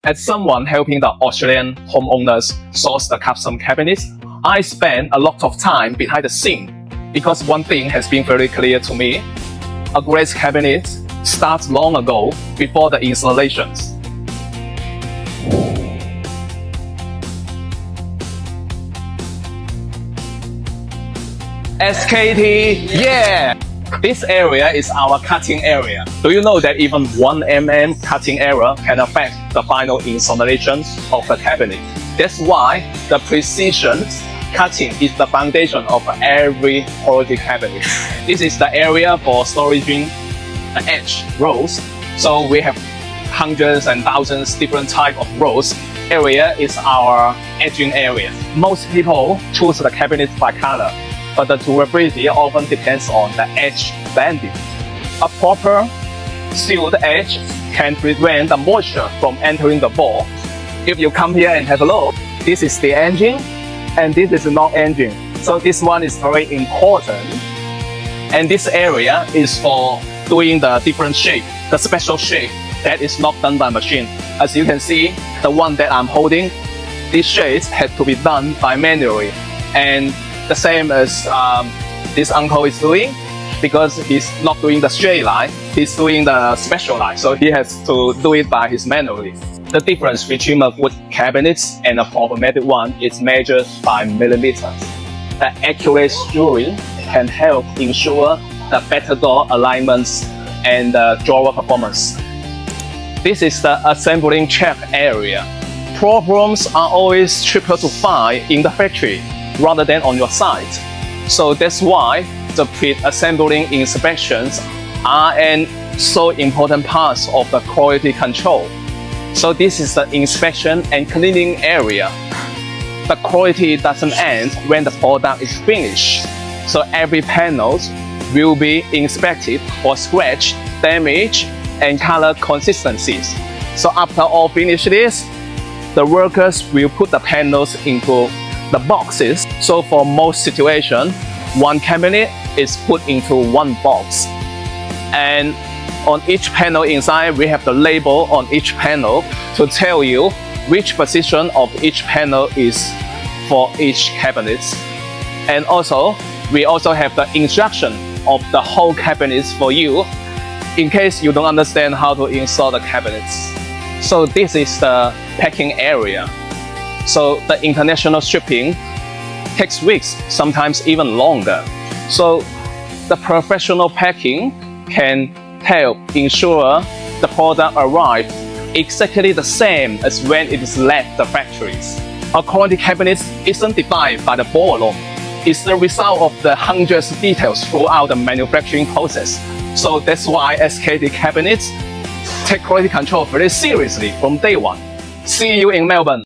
As someone helping the Australian homeowners source the custom cabinets, I spend a lot of time behind the scene because one thing has been very clear to me. A great cabinet starts long ago before the installations. SKT, yeah! This area is our cutting area. Do you know that even 1 mm cutting error can affect the final installation of the cabinet? That's why the precision cutting is the foundation of every quality cabinet. This is the area for storing the edge rolls. So we have hundreds and thousands different types of rolls. Area is our edging area. Most people choose the cabinet by color, but the durability often depends on the edge banding. A proper sealed edge can prevent the moisture from entering the ball. If you come here and have a look, this is the engine and this is not engine. So this one is very important. And this area is for doing the different shape, the special shape that is not done by machine. As you can see, the one that I'm holding, these shapes had to be done by manually. And the same as this uncle is doing, because he's not doing the straight line, he's doing the special line, so he has to do it by his manually. The difference between a wood cabinet and a automatic one is measured by millimeters. The accurate screwing can help ensure the better door alignments and the drawer performance. This is the assembling check area. Problems are always cheaper to find in the factory rather than on your site. So that's why the pre-assembling inspections are an so important part of the quality control. So this is the inspection and cleaning area. The quality doesn't end when the product is finished. So every panel will be inspected for scratch, damage, and color consistencies. So after all finishes, the workers will put the panels into the boxes. So for most situations, one cabinet is put into one box. And on each panel inside, we have the label on each panel to tell you which position of each panel is for each cabinet. And also, we also have the instruction of the whole cabinets for you in case you don't understand how to install the cabinets. So this is the packing area. So the international shipping takes weeks, sometimes even longer. So the professional packing can help ensure the product arrives exactly the same as when it is left the factories. A quality cabinet isn't defined by the ball alone. It's the result of the hundreds of details throughout the manufacturing process. So that's why SKT cabinets take quality control very seriously from day one. See you in Melbourne.